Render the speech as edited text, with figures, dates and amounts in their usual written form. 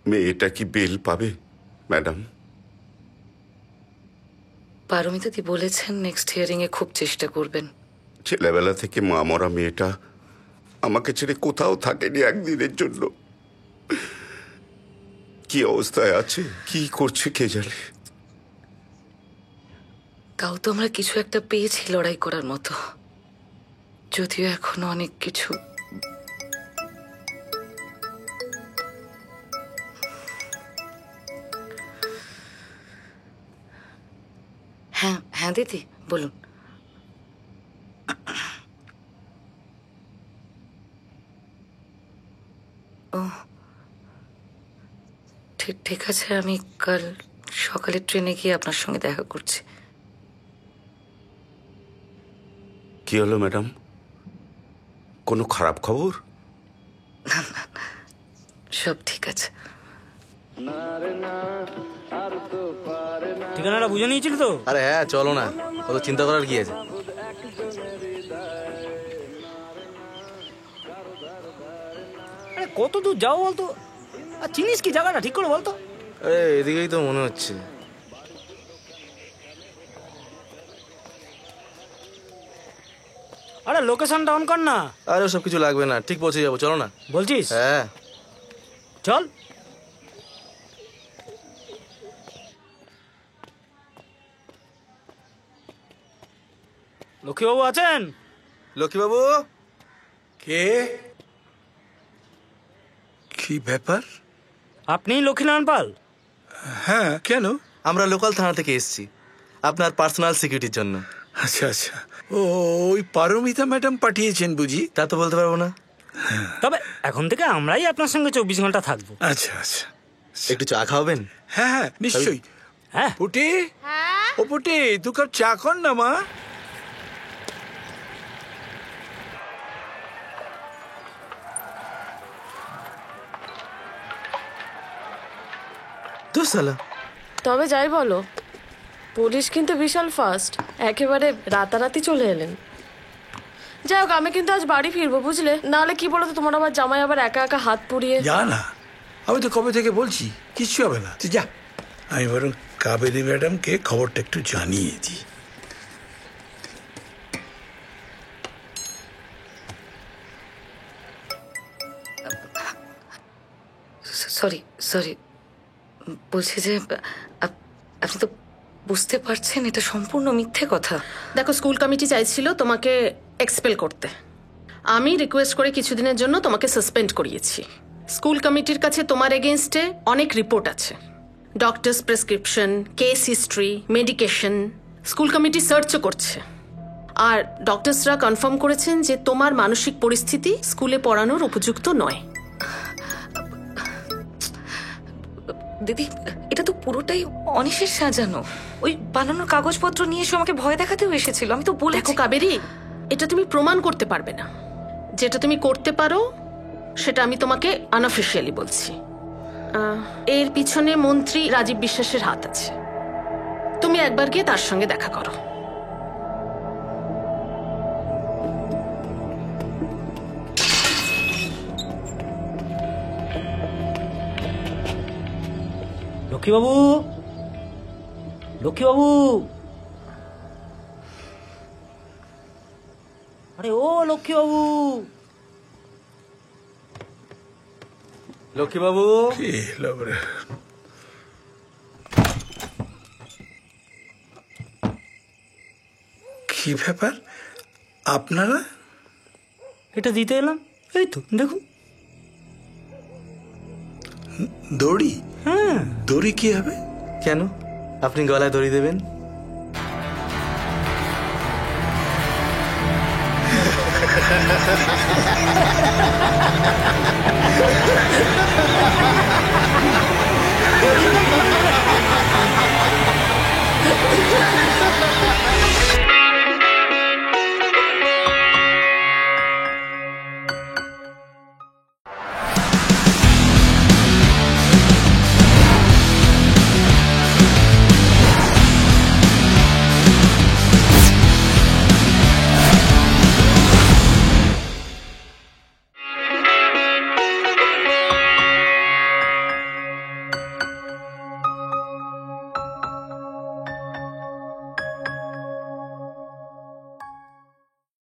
মেয়েটা কি বেল পাবে ম্যাডাম? পারমিতাদি বলেছেন নেক্সট হিয়ারিং এ খুব চেষ্টা করবেন। ছেলেবেলা থেকে মা মরা মেয়েটা আমাকে ছেড়ে কোথাও থাকেনি একদিনের জন্য। কি অবস্থায় আছে, কি করছে কে জানে। তাও তো আমরা কিছু একটা পেয়েছি লড়াই করার মতো, যদিও এখনো অনেক কিছু। হ্যাঁ হ্যাঁ দিদি বলুন। ও ঠিক ঠিক আছে, আমি কাল সকালে ট্রেনে গিয়ে আপনার সঙ্গে দেখা করছি। কি হলো ম্যাডাম, কোনো খারাপ খবর? সব ঠিক আছে। ঠিকানাটা বুঝে নিয়েছিল তো? আরে হ্যাঁ, চলো না, অত চিন্তা করার কি আছে। আরে কত দূর যাও বলতো, আর চিনিস কি জায়গাটা ঠিক করে বলতো? আরে এদিকেই তো মনে হচ্ছে। আরে লোকেশনটা অন কর না। আরে সব কিছু লাগবে না, ঠিক পৌঁছে যাবো, চলো না। বলছিস? হ্যাঁ চল। লক্ষ্মীবাবু আছেন? লক্ষ্মীবাবু। কে? কি ব্যাপার? আপনিই লক্ষ্মীনারায়ণ পাল? হ্যাঁ, কেন? আমরা লোকাল থানা থেকে এসেছি আপনার পার্সোনাল সিকিউরিটির জন্য। আচ্ছা আচ্ছা, ও ওই পারমিতা ম্যাডাম পাঠিয়েছেন বুঝি? তা তো বলতে পারবো না। তবে এখন থেকে আমরাই আপনার সঙ্গে 24 ঘন্টা থাকবো। আচ্ছা আচ্ছা, একটু চা খাওয়াবেন? হ্যাঁ হ্যাঁ নিশ্চয়ই। হ্যাঁ। পুটি, ও পুটি, দু কাপ চা কর না মা। তো সালা। তবে যাই বলো, পুলিশ কিন্তু বিশাল ফাস্ট, একেবারে রাতারাতি চলে এলেন। যাই হোক, আমি কিন্তু আজ বাড়ি ফিরবো বুঝলে, নাহলে কি বলো তো, তোমার আবার জামাই আবার একা একা হাত পুড়িয়ে। যা না, আমি তো কবে থেকে বলছি কিচ্ছু হবে না, তুই যা। আমি বরং কাবেরী ম্যাডামকে খবরটা একটু জানিয়ে দিই। সরি সরি, বলছি যে আপনি তো বুঝতে পারছেন এটা সম্পূর্ণ মিথ্যে কথা। দেখো, স্কুল কমিটি চাইছিল তোমাকে এক্সপেল করতে, আমি রিকোয়েস্ট করে কিছুদিনের জন্য তোমাকে সাসপেন্ড করিয়েছি। স্কুল কমিটির কাছে তোমার এগেনস্টে অনেক রিপোর্ট আছে, doctors prescription, case history, medication. School committee সার্চও করছে, আর ডক্টরসরা কনফার্ম করেছেন যে তোমার মানসিক পরিস্থিতি স্কুলে পড়ানোর উপযুক্ত নয়। দিদি, এটা তো পুরোটাই অনিশের সাজানো। ওই বানানোর কাগজপত্র নিয়ে এসে আমাকে ভয় দেখাতেও এসেছিল। আমি তো বলে দেখো কাবেরী, এটা তুমি প্রমাণ করতে পারবে না। যেটা তুমি করতে পারো সেটা আমি তোমাকে আনঅফিশিয়ালি বলছি। এর পিছনে মন্ত্রী রাজীব বিশ্বাসের হাত আছে। তুমি একবার গিয়ে তার সঙ্গে দেখা করো। লক্ষ্মীবাবু, লক্ষ্মীবাবু, আরে ও লক্ষ্মীবাবু। লক্ষ্মীবাবু। কি হলো রে? কি ব্যাপার আপনারা? এটা দিতে এলাম, এই তো দেখুন। দড়ি? হ্যাঁ। দড়ি কি হবে? কেন, আপনি গলায় দড়ি দেবেন? Ha ha ha ha ha!